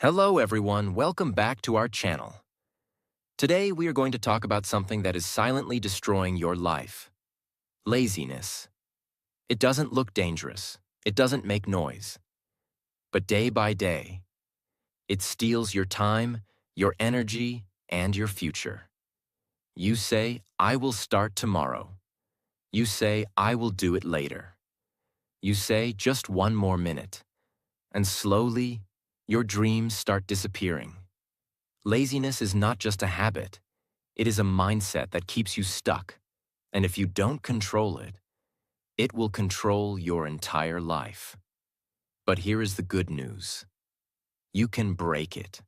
Hello everyone, welcome back to our channel. Today we are going to talk about something that is silently destroying your life. Laziness. It doesn't look dangerous, it doesn't make noise. But day by day, it steals your time, your energy, and your future. You say, I will start tomorrow. You say, I will do it later. You say, just one more minute. And slowly, your dreams start disappearing. Laziness is not just a habit. It is a mindset that keeps you stuck, and if you don't control it, it will control your entire life. But here is the good news. You can break it.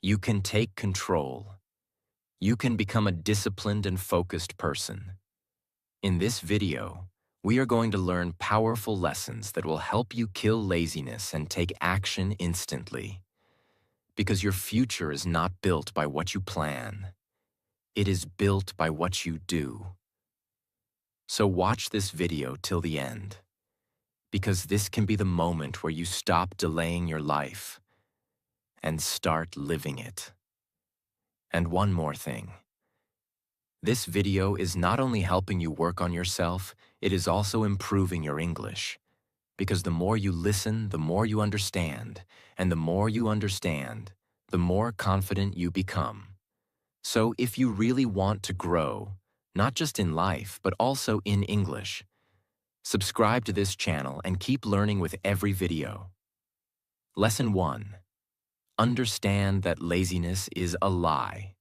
You can take control. You can become a disciplined and focused person. In this video, we are going to learn powerful lessons that will help you kill laziness and take action instantly. Because your future is not built by what you plan. It is built by what you do. So watch this video till the end, because this can be the moment where you stop delaying your life and start living it. And one more thing. This video is not only helping you work on yourself, it is also improving your English. Because the more you listen, the more you understand, and the more you understand, the more confident you become. So if you really want to grow, not just in life, but also in English, subscribe to this channel and keep learning with every video. Lesson 1. Understand that laziness is a lie.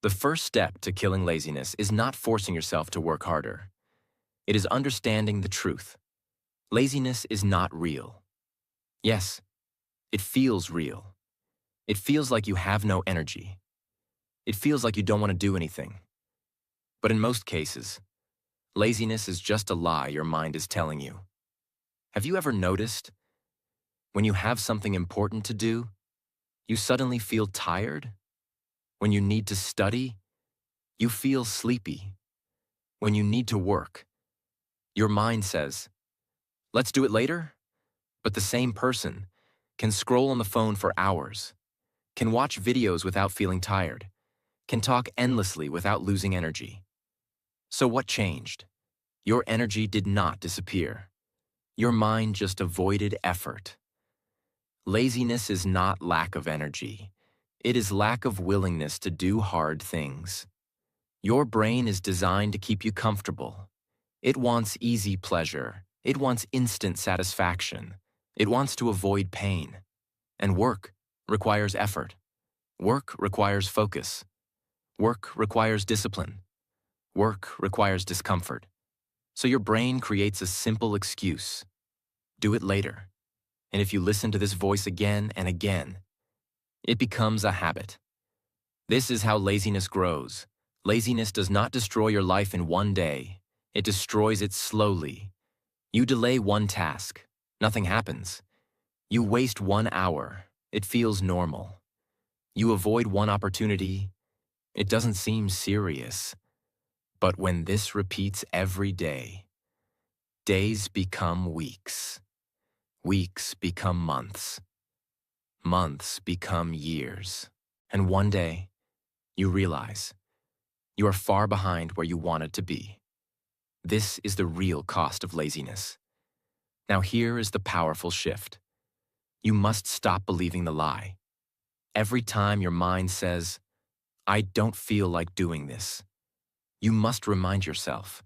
The first step to killing laziness is not forcing yourself to work harder. It is understanding the truth. Laziness is not real. Yes, it feels real. It feels like you have no energy. It feels like you don't want to do anything. But in most cases, laziness is just a lie your mind is telling you. Have you ever noticed? When you have something important to do, you suddenly feel tired. When you need to study, you feel sleepy. When you need to work, your mind says, let's do it later. But the same person can scroll on the phone for hours, can watch videos without feeling tired, can talk endlessly without losing energy. So what changed? Your energy did not disappear. Your mind just avoided effort. Laziness is not lack of energy. It is lack of willingness to do hard things. Your brain is designed to keep you comfortable. It wants easy pleasure. It wants instant satisfaction. It wants to avoid pain. And work requires effort. Work requires focus. Work requires discipline. Work requires discomfort. So your brain creates a simple excuse. Do it later. And if you listen to this voice again and again, it becomes a habit. This is how laziness grows. Laziness does not destroy your life in one day. It destroys it slowly. You delay one task. Nothing happens. You waste 1 hour. It feels normal. You avoid one opportunity. It doesn't seem serious. But when this repeats every day, days become weeks. Weeks become months. Months become years. And one day, you realize you are far behind where you wanted to be. This is the real cost of laziness. Now here is the powerful shift. You must stop believing the lie. Every time your mind says, I don't feel like doing this, you must remind yourself,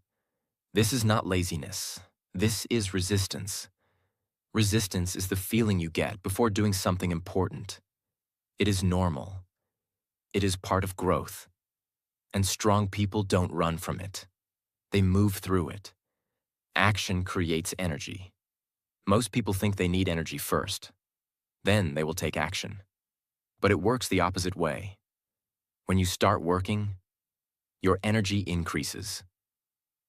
this is not laziness. This is resistance. Resistance is the feeling you get before doing something important. It is normal. It is part of growth. And strong people don't run from it. They move through it. Action creates energy. Most people think they need energy first. Then they will take action. But it works the opposite way. When you start working, your energy increases.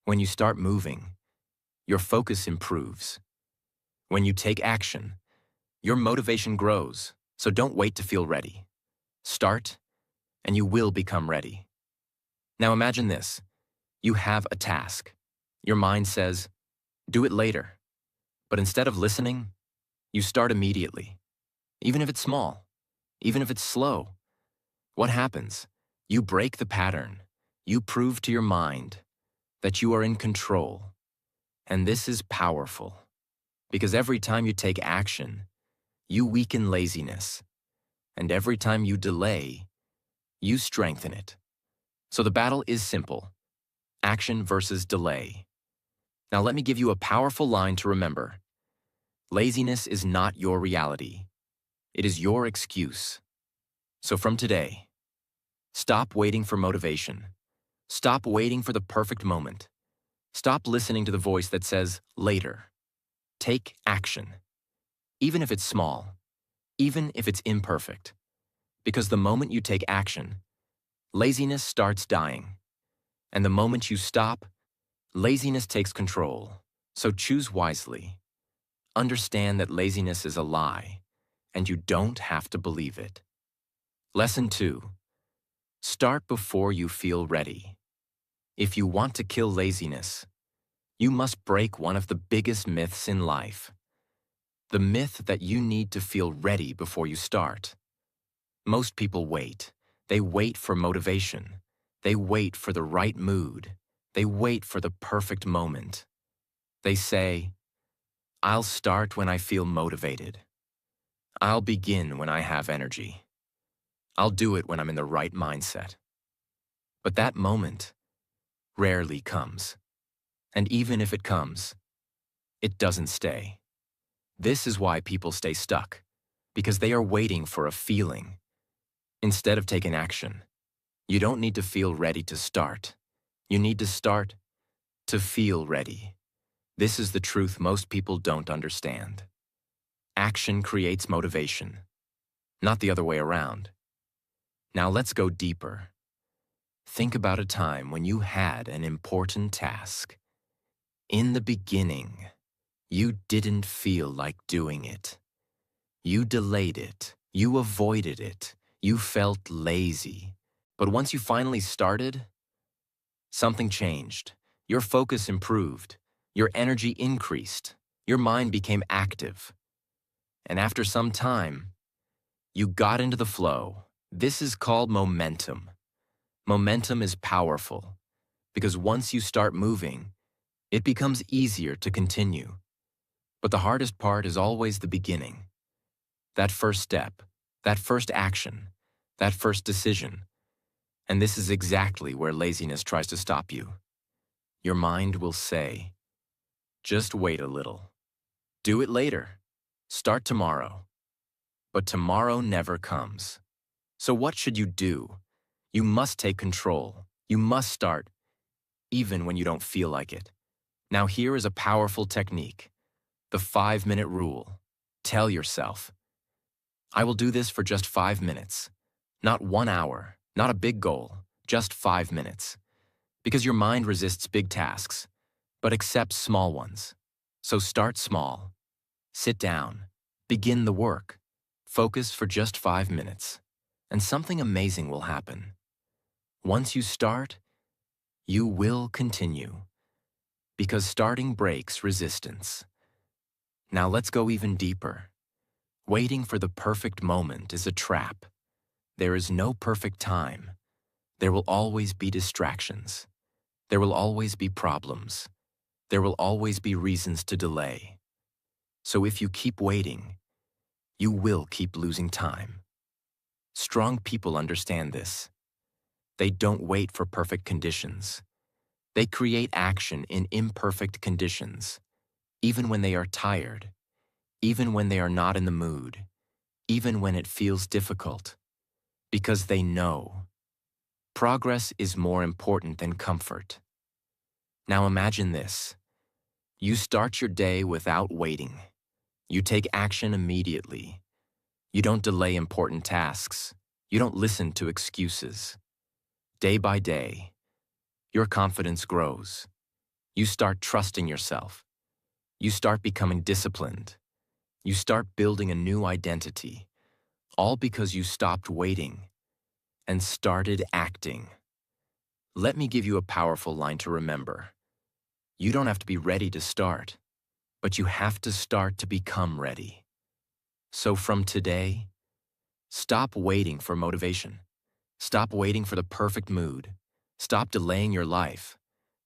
When you start moving, your focus improves. When you take action, your motivation grows, so don't wait to feel ready. Start, and you will become ready. Now imagine this. You have a task. Your mind says, do it later. But instead of listening, you start immediately. even if it's small, even if it's slow. What happens? You break the pattern. You prove to your mind that you are in control. And this is powerful because every time you take action, you weaken laziness. And every time you delay, you strengthen it. So the battle is simple: action versus delay. Now let me give you a powerful line to remember. Laziness is not your reality. It is your excuse. So from today, stop waiting for motivation. Stop waiting for the perfect moment. Stop listening to the voice that says, later. Take action. Even if it's small, even if it's imperfect. Because the moment you take action, laziness starts dying. And the moment you stop, laziness takes control. So choose wisely. Understand that laziness is a lie, and you don't have to believe it. Lesson 2. Start before you feel ready. If you want to kill laziness, you must break one of the biggest myths in life. The myth that you need to feel ready before you start. Most people wait. They wait for motivation. They wait for the right mood. They wait for the perfect moment. They say, I'll start when I feel motivated. I'll begin when I have energy. I'll do it when I'm in the right mindset. But that moment rarely comes. And even if it comes, it doesn't stay. This is why people stay stuck, because they are waiting for a feeling instead of taking action. You don't need to feel ready to start. You need to start to feel ready. This is the truth most people don't understand. Action creates motivation, not the other way around. Now let's go deeper. Think about a time when you had an important task. In the beginning, you didn't feel like doing it. You delayed it. You avoided it. You felt lazy. But once you finally started, something changed. Your focus improved. Your energy increased. Your mind became active. And after some time, you got into the flow. This is called momentum. Momentum is powerful because once you start moving, it becomes easier to continue. But the hardest part is always the beginning. That first step, that first action, that first decision. And this is exactly where laziness tries to stop you. Your mind will say, just wait a little. Do it later. Start tomorrow. But tomorrow never comes. So what should you do? You must take control. You must start, even when you don't feel like it. Now here is a powerful technique. The 5-minute rule. Tell yourself, I will do this for just 5 minutes. Not 1 hour, not a big goal, just 5 minutes. Because your mind resists big tasks, but accepts small ones. So start small. Sit down. Begin the work. Focus for just 5 minutes. And something amazing will happen. Once you start, you will continue. Because starting breaks resistance. Now let's go even deeper. Waiting for the perfect moment is a trap. There is no perfect time. There will always be distractions. There will always be problems. There will always be reasons to delay. So if you keep waiting, you will keep losing time. Strong people understand this. They don't wait for perfect conditions. They create action in imperfect conditions, even when they are tired, even when they are not in the mood, even when it feels difficult, because they know progress is more important than comfort. Now imagine this. You start your day without waiting. You take action immediately. You don't delay important tasks. You don't listen to excuses. Day by day, your confidence grows. You start trusting yourself. You start becoming disciplined. You start building a new identity, all because you stopped waiting and started acting. Let me give you a powerful line to remember. You don't have to be ready to start, but you have to start to become ready. So from today, stop waiting for motivation. Stop waiting for the perfect mood. Stop delaying your life.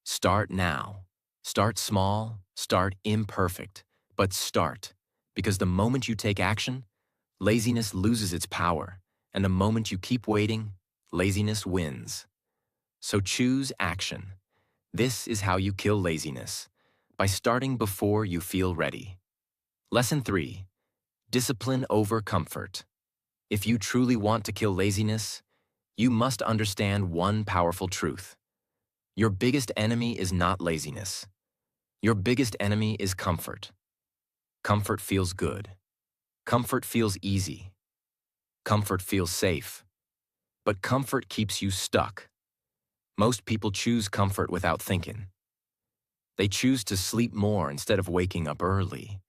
Start now. Start small, start imperfect, but start. Because the moment you take action, laziness loses its power, and the moment you keep waiting, laziness wins. So choose action. This is how you kill laziness, by starting before you feel ready. Lesson 3. Discipline over comfort. If you truly want to kill laziness, you must understand one powerful truth. Your biggest enemy is not laziness. Your biggest enemy is comfort. Comfort feels good. Comfort feels easy. Comfort feels safe. But comfort keeps you stuck. Most people choose comfort without thinking. They choose to sleep more instead of waking up early.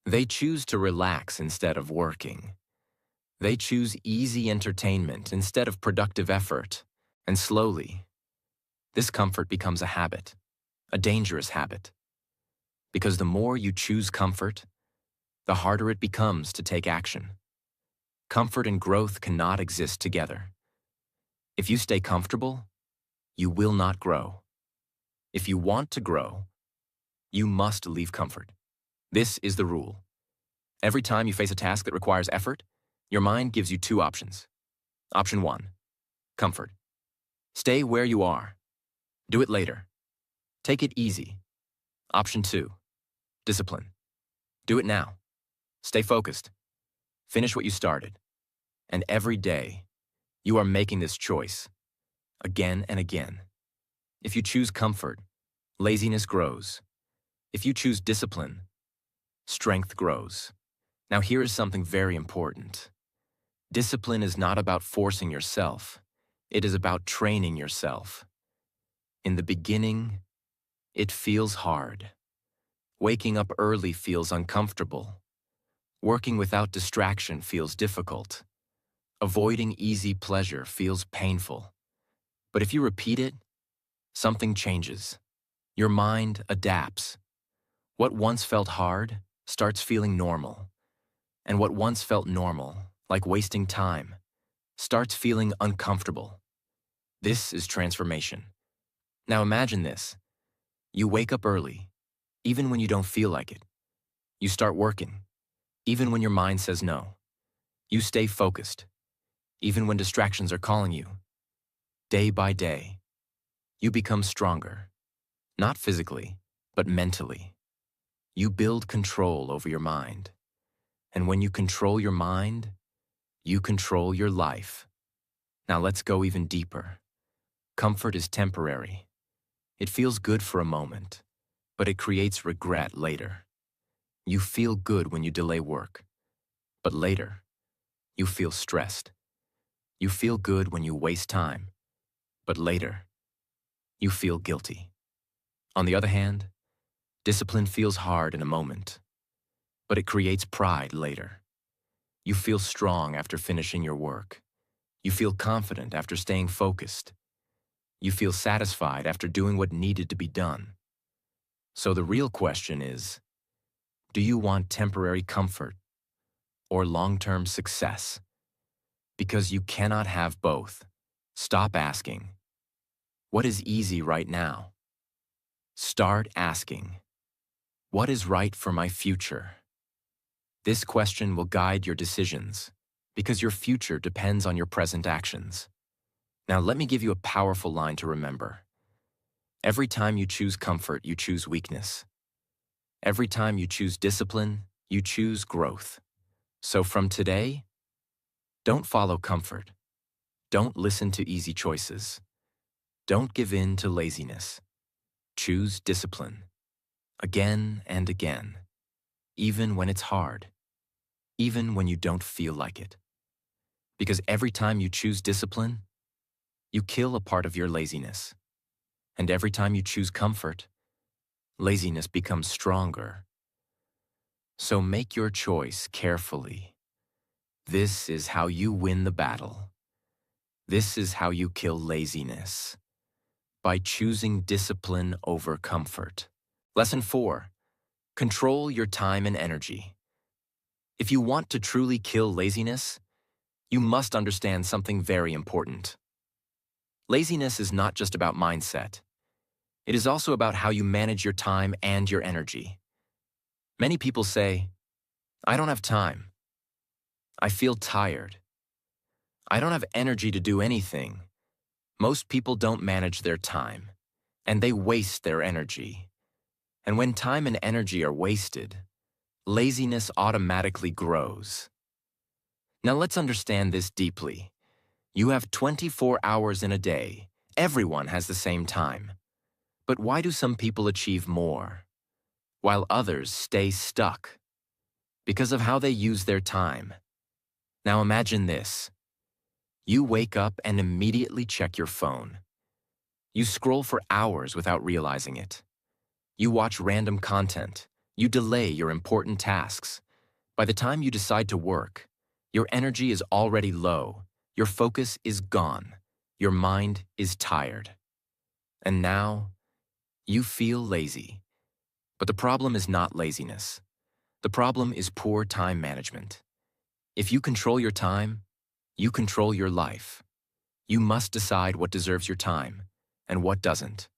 They choose to relax instead of working. They choose easy entertainment instead of productive effort. And slowly, this comfort becomes a habit, a dangerous habit. Because the more you choose comfort, the harder it becomes to take action. Comfort and growth cannot exist together. If you stay comfortable, you will not grow. If you want to grow, you must leave comfort. This is the rule. Every time you face a task that requires effort, your mind gives you two options. Option 1, comfort. Stay where you are. Do it later. Take it easy. Option 2, discipline. Do it now. Stay focused. Finish what you started. And every day, you are making this choice, again and again. If you choose comfort, laziness grows. If you choose discipline, strength grows. Now here is something very important. Discipline is not about forcing yourself. It is about training yourself. In the beginning, it feels hard. Waking up early feels uncomfortable. Working without distraction feels difficult. Avoiding easy pleasure feels painful. But if you repeat it, something changes. Your mind adapts. What once felt hard starts feeling normal. And what once felt normal, like wasting time, starts feeling uncomfortable. This is transformation. Now imagine this. You wake up early, even when you don't feel like it. You start working, even when your mind says no. You stay focused, even when distractions are calling you. Day by day, you become stronger, not physically, but mentally. You build control over your mind. And when you control your mind, you control your life. Now let's go even deeper. Comfort is temporary. It feels good for a moment, but it creates regret later. You feel good when you delay work, but later, you feel stressed. You feel good when you waste time, but later, you feel guilty. On the other hand, discipline feels hard in a moment, but it creates pride later. You feel strong after finishing your work. You feel confident after staying focused. You feel satisfied after doing what needed to be done. So the real question is, do you want temporary comfort or long-term success? Because you cannot have both. Stop asking, what is easy right now? Start asking, what is right for my future? This question will guide your decisions, because your future depends on your present actions. Now let me give you a powerful line to remember. Every time you choose comfort, you choose weakness. Every time you choose discipline, you choose growth. So from today, don't follow comfort. Don't listen to easy choices. Don't give in to laziness. Choose discipline. Again and again. Even when it's hard. Even when you don't feel like it. Because every time you choose discipline, you kill a part of your laziness. And every time you choose comfort, laziness becomes stronger. So make your choice carefully. This is how you win the battle. This is how you kill laziness. By choosing discipline over comfort. Lesson 4. Control your time and energy. If you want to truly kill laziness, you must understand something very important. Laziness is not just about mindset. It is also about how you manage your time and your energy. Many people say, "I don't have time. I feel tired. I don't have energy to do anything." Most people don't manage their time, and they waste their energy. And when time and energy are wasted, laziness automatically grows. Now let's understand this deeply. You have 24 hours in a day. Everyone has the same time. But why do some people achieve more, while others stay stuck? Because of how they use their time. Now imagine this. You wake up and immediately check your phone. You scroll for hours without realizing it. You watch random content. You delay your important tasks. By the time you decide to work, your energy is already low. Your focus is gone. Your mind is tired. And now, you feel lazy. But the problem is not laziness. The problem is poor time management. If you control your time, you control your life. You must decide what deserves your time and what doesn't,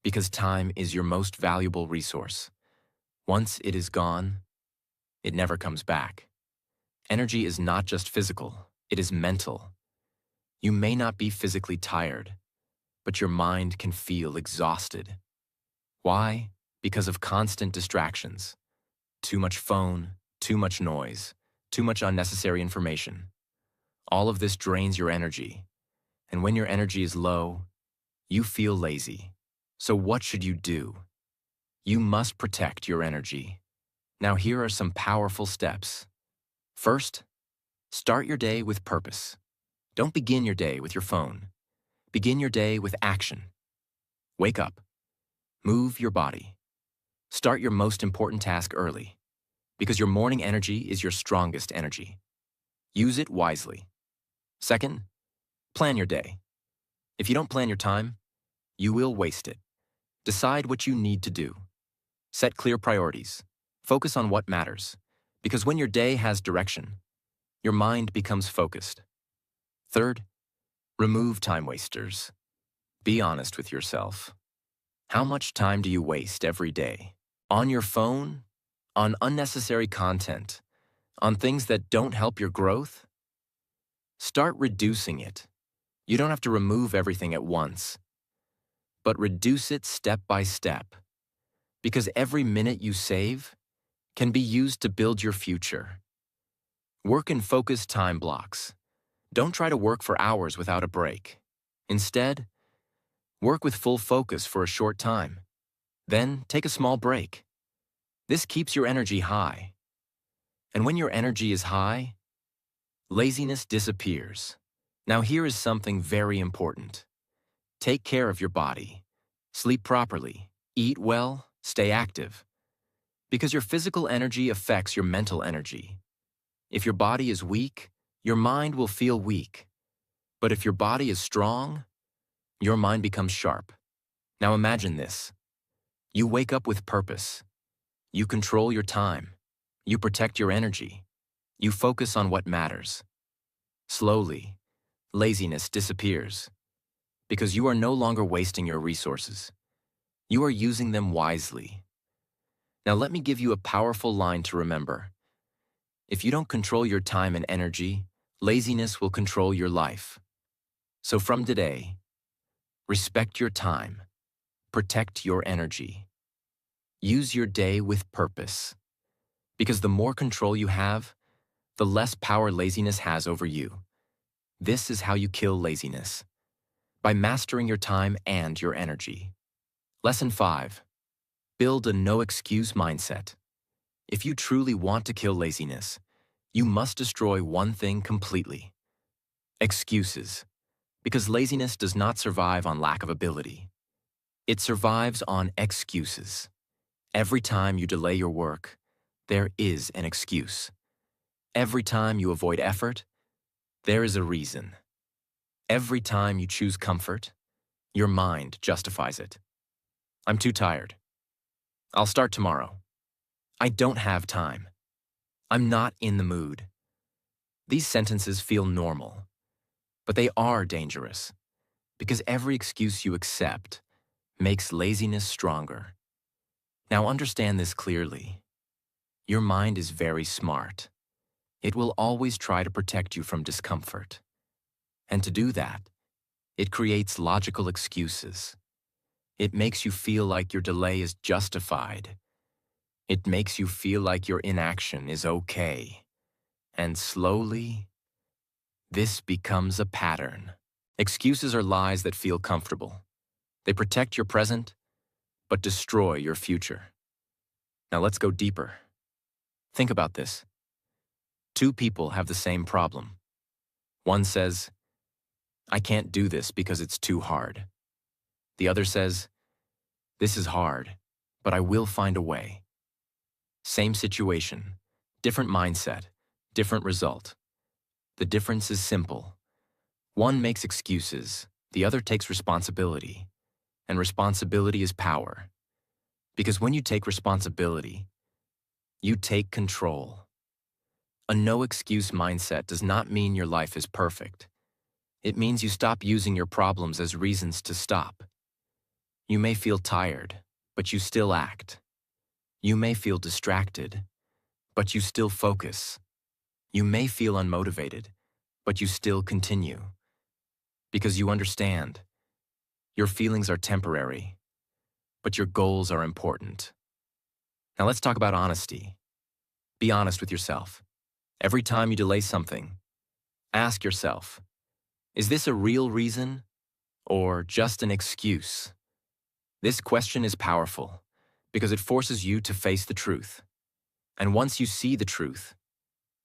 because time is your most valuable resource. Once it is gone, it never comes back. Energy is not just physical, it is mental. You may not be physically tired, but your mind can feel exhausted. Why? Because of constant distractions. Too much phone, too much noise, too much unnecessary information. All of this drains your energy. And when your energy is low, you feel lazy. So what should you do? You must protect your energy. Now here are some powerful steps. First, start your day with purpose. Don't begin your day with your phone. Begin your day with action. Wake up. Move your body. Start your most important task early, because your morning energy is your strongest energy. Use it wisely. Second, plan your day. If you don't plan your time, you will waste it. Decide what you need to do. Set clear priorities. Focus on what matters, because when your day has direction, your mind becomes focused. Third, remove time wasters. Be honest with yourself. How much time do you waste every day? On your phone? On unnecessary content? On things that don't help your growth? Start reducing it. You don't have to remove everything at once, but reduce it step by step, because every minute you save can be used to build your future. Work in focused time blocks. Don't try to work for hours without a break. Instead, work with full focus for a short time. Then take a small break. This keeps your energy high. And when your energy is high, laziness disappears. Now here is something very important. Take care of your body. Sleep properly. Eat well. Stay active. Because your physical energy affects your mental energy. If your body is weak, your mind will feel weak. But if your body is strong, your mind becomes sharp. Now imagine this. You wake up with purpose. You control your time. You protect your energy. You focus on what matters. Slowly, laziness disappears because you are no longer wasting your resources. You are using them wisely. Now let me give you a powerful line to remember. If you don't control your time and energy, laziness will control your life. So from today, respect your time. Protect your energy. Use your day with purpose. Because the more control you have, the less power laziness has over you. This is how you kill laziness. By mastering your time and your energy. Lesson 5. Build a no-excuse mindset. If you truly want to kill laziness, you must destroy one thing completely. Excuses. Because laziness does not survive on lack of ability. It survives on excuses. Every time you delay your work, there is an excuse. Every time you avoid effort, there is a reason. Every time you choose comfort, your mind justifies it. I'm too tired. I'll start tomorrow. I don't have time. I'm not in the mood. These sentences feel normal, but they are dangerous because every excuse you accept makes laziness stronger. Now understand this clearly. Your mind is very smart. It will always try to protect you from discomfort. And to do that, it creates logical excuses. It makes you feel like your delay is justified. It makes you feel like your inaction is okay. And slowly, this becomes a pattern. Excuses are lies that feel comfortable. They protect your present, but destroy your future. Now let's go deeper. Think about this. Two people have the same problem. One says, I can't do this because it's too hard. The other says, this is hard, but I will find a way. Same situation, different mindset, different result. The difference is simple. One makes excuses, the other takes responsibility. And responsibility is power. Because when you take responsibility, you take control. A no-excuse mindset does not mean your life is perfect. It means you stop using your problems as reasons to stop. You may feel tired, but you still act. You may feel distracted, but you still focus. You may feel unmotivated, but you still continue. Because you understand, your feelings are temporary, but your goals are important. Now let's talk about honesty. Be honest with yourself. Every time you delay something, ask yourself, is this a real reason or just an excuse? This question is powerful because it forces you to face the truth. And once you see the truth,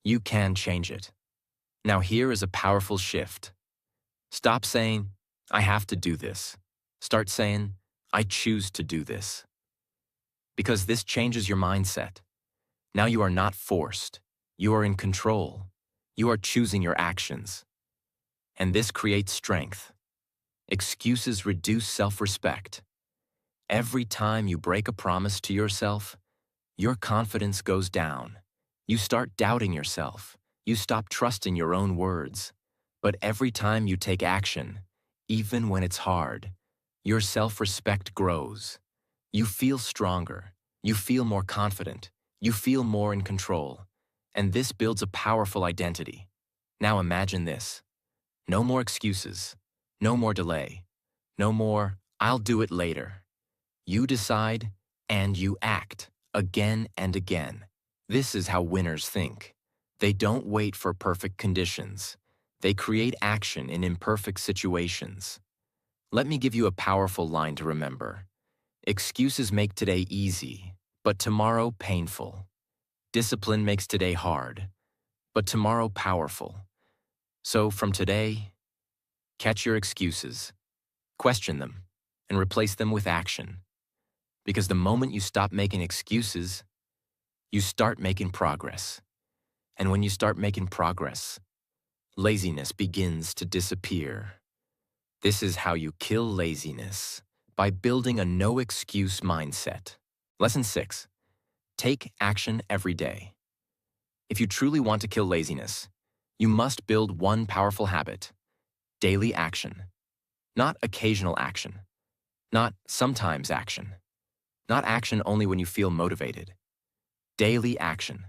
you can change it. Now here is a powerful shift. Stop saying, I have to do this. Start saying, I choose to do this. Because this changes your mindset. Now you are not forced. You are in control. You are choosing your actions. And this creates strength. Excuses reduce self-respect. Every time you break a promise to yourself, your confidence goes down. You start doubting yourself. You stop trusting your own words. But every time you take action, even when it's hard, your self-respect grows. You feel stronger. You feel more confident. You feel more in control. And this builds a powerful identity. Now imagine this. No more excuses. No more delay. No more, I'll do it later. You decide and you act again and again. This is how winners think. They don't wait for perfect conditions. They create action in imperfect situations. Let me give you a powerful line to remember. Excuses make today easy, but tomorrow painful. Discipline makes today hard, but tomorrow powerful. So from today, catch your excuses, question them, and replace them with action. Because the moment you stop making excuses, you start making progress. And when you start making progress, laziness begins to disappear. This is how you kill laziness, by building a no-excuse mindset. Lesson 6. Take action every day. If you truly want to kill laziness, you must build one powerful habit: daily action. Not occasional action. Not sometimes action. Not action only when you feel motivated. Daily action.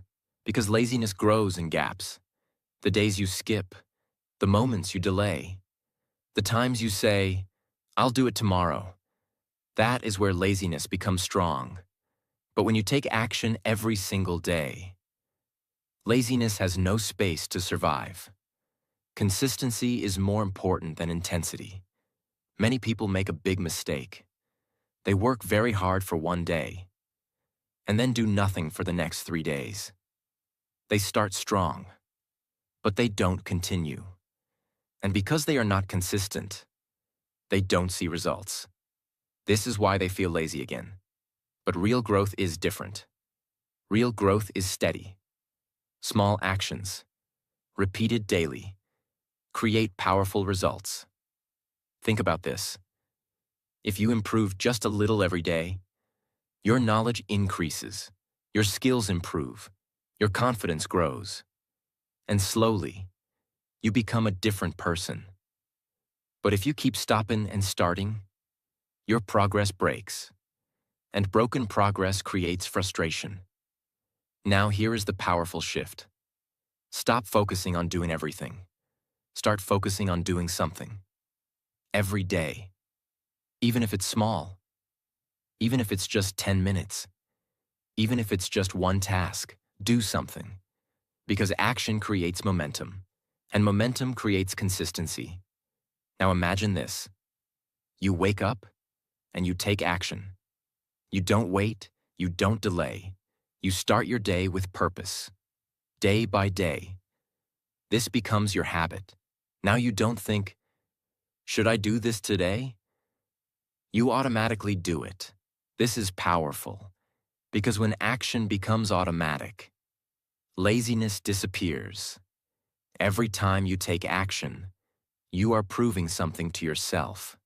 Because laziness grows in gaps. The days you skip, the moments you delay, the times you say, I'll do it tomorrow. That is where laziness becomes strong. But when you take action every single day, laziness has no space to survive. Consistency is more important than intensity. Many people make a big mistake. They work very hard for one day, and then do nothing for the next 3 days. They start strong, but they don't continue. And because they are not consistent, they don't see results. This is why they feel lazy again. But real growth is different. Real growth is steady. Small actions, repeated daily, create powerful results. Think about this. If you improve just a little every day, your knowledge increases, your skills improve, Your confidence grows, and slowly, you become a different person. But if you keep stopping and starting, your progress breaks, and broken progress creates frustration. Now here is the powerful shift. Stop focusing on doing everything. Start focusing on doing something. Every day. Even if it's small. Even if it's just 10 minutes. Even if it's just one task, do something. Because action creates momentum, and momentum creates consistency. Now imagine this. You wake up, and you take action. You don't wait, you don't delay. You start your day with purpose. Day by day. This becomes your habit. Now you don't think, should I do this today? You automatically do it. This is powerful, because when action becomes automatic, laziness disappears. Every time you take action, you are proving something to yourself.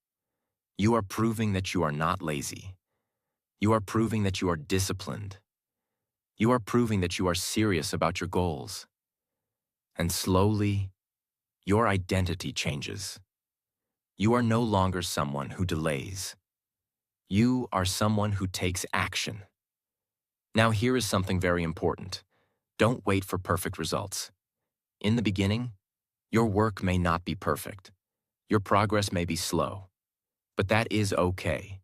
You are proving that you are not lazy. You are proving that you are disciplined. You are proving that you are serious about your goals. And slowly, your identity changes. You are no longer someone who delays. You are someone who takes action. Now here is something very important. Don't wait for perfect results. In the beginning, your work may not be perfect. Your progress may be slow. But that is okay,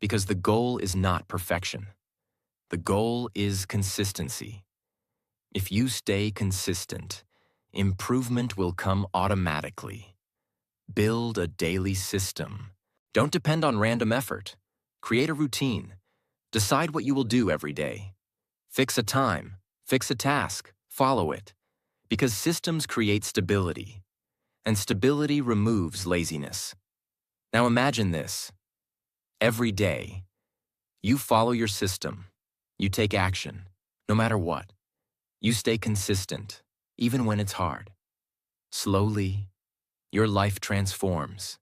because the goal is not perfection. The goal is consistency. If you stay consistent, improvement will come automatically. Build a daily system. Don't depend on random effort. Create a routine. Decide what you will do every day. Fix a time. Fix a task. Follow it. Because systems create stability, and stability removes laziness. Now imagine this. Every day, you follow your system. You take action, no matter what. You stay consistent, even when it's hard. Slowly, your life transforms.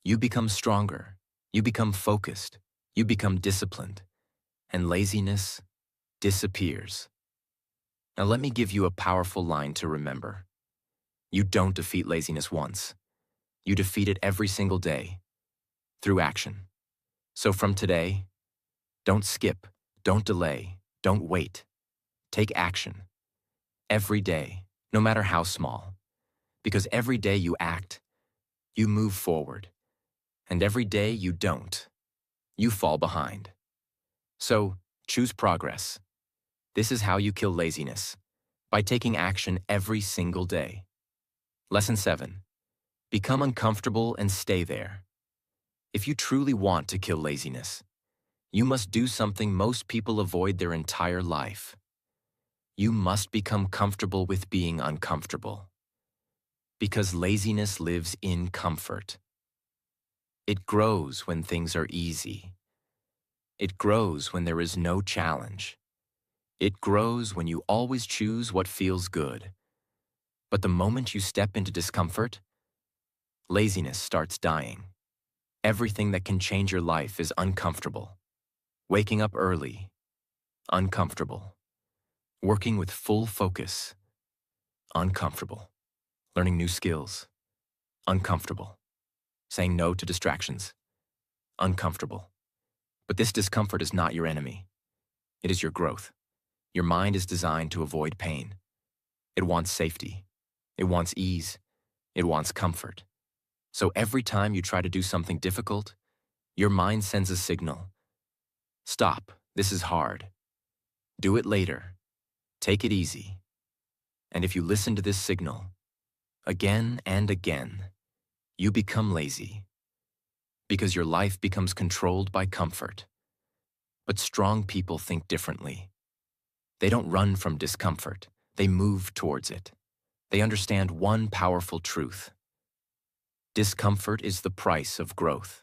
You become stronger. You become focused. You become disciplined. And laziness disappears. Now let me give you a powerful line to remember. You don't defeat laziness once. You defeat it every single day, through action. So from today, don't skip, don't delay, don't wait. Take action. Every day, no matter how small. Because every day you act, you move forward. And every day you don't, you fall behind. So, choose progress. This is how you kill laziness, by taking action every single day. Lesson 7. Become uncomfortable and stay there. If you truly want to kill laziness, you must do something most people avoid their entire life. You must become comfortable with being uncomfortable. Because laziness lives in comfort. It grows when things are easy. It grows when there is no challenge. It grows when you always choose what feels good. But the moment you step into discomfort, laziness starts dying. Everything that can change your life is uncomfortable. Waking up early, uncomfortable. Working with full focus, uncomfortable. Learning new skills, uncomfortable. Saying no to distractions, uncomfortable. But this discomfort is not your enemy. It is your growth. Your mind is designed to avoid pain. It wants safety. It wants ease. It wants comfort. So every time you try to do something difficult, your mind sends a signal. Stop, this is hard. Do it later. Take it easy. And if you listen to this signal, again and again, you become lazy. Because your life becomes controlled by comfort. But strong people think differently. They don't run from discomfort. They move towards it. They understand one powerful truth. Discomfort is the price of growth.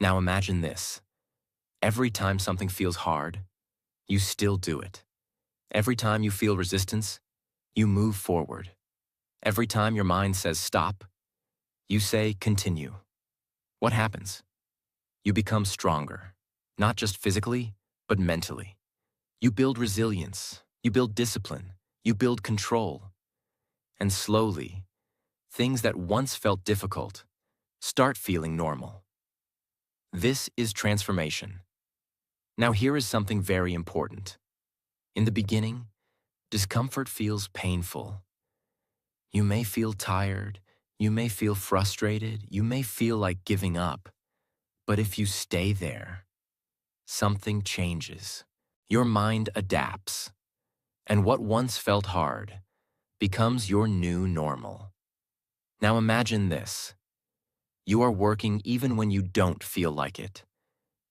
Now imagine this. Every time something feels hard, you still do it. Every time you feel resistance, you move forward. Every time your mind says stop, you say continue. What happens? You become stronger, not just physically, but mentally. You build resilience. You build discipline, you build control, and slowly, things that once felt difficult start feeling normal. This is transformation. Now here is something very important. In the beginning, discomfort feels painful. You may feel tired, you may feel frustrated, you may feel like giving up. But if you stay there, something changes. Your mind adapts, and what once felt hard becomes your new normal. Now imagine this. You are working even when you don't feel like it.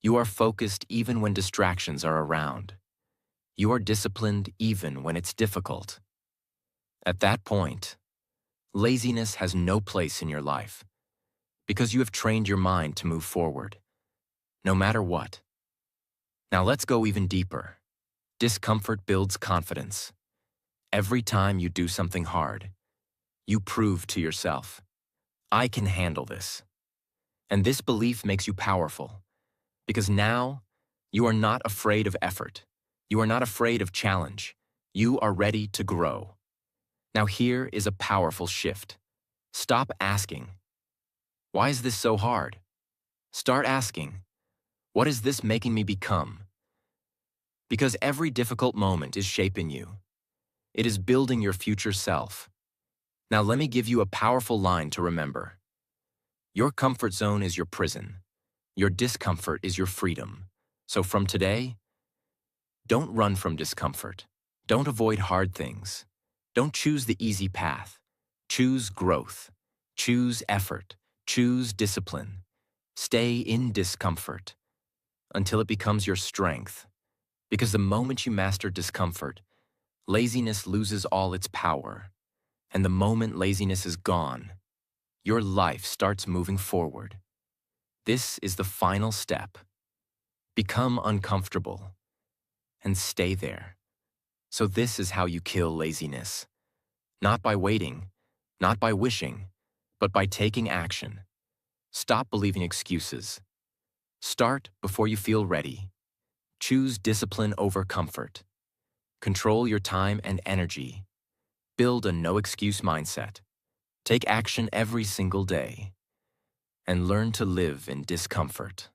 You are focused even when distractions are around. You are disciplined even when it's difficult. At that point, laziness has no place in your life because you have trained your mind to move forward, no matter what. Now let's go even deeper. Discomfort builds confidence. Every time you do something hard, you prove to yourself, I can handle this. And this belief makes you powerful because now you are not afraid of effort. You are not afraid of challenge. You are ready to grow. Now here is a powerful shift. Stop asking, why is this so hard? Start asking, what is this making me become? Because every difficult moment is shaping you. It is building your future self. Now let me give you a powerful line to remember. Your comfort zone is your prison. Your discomfort is your freedom. So from today, don't run from discomfort. Don't avoid hard things. Don't choose the easy path. Choose growth. Choose effort. Choose discipline. Stay in discomfort until it becomes your strength. Because the moment you master discomfort, laziness loses all its power. And the moment laziness is gone, your life starts moving forward. This is the final step. Become uncomfortable and stay there. So this is how you kill laziness. Not by waiting, not by wishing, but by taking action. Stop believing excuses. Start before you feel ready. Choose discipline over comfort. Control your time and energy. Build a no-excuse mindset. Take action every single day. And learn to live in discomfort.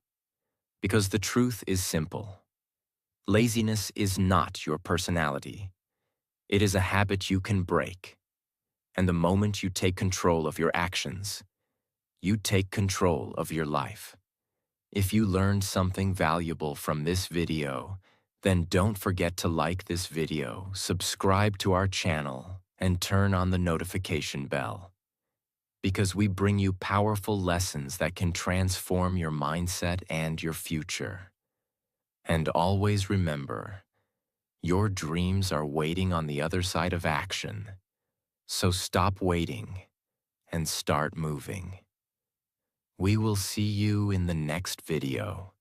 Because the truth is simple. Laziness is not your personality. It is a habit you can break. And the moment you take control of your actions, you take control of your life. If you learned something valuable from this video, then don't forget to like this video, subscribe to our channel, and turn on the notification bell. Because we bring you powerful lessons that can transform your mindset and your future. And always remember, your dreams are waiting on the other side of action. So stop waiting and start moving. We will see you in the next video.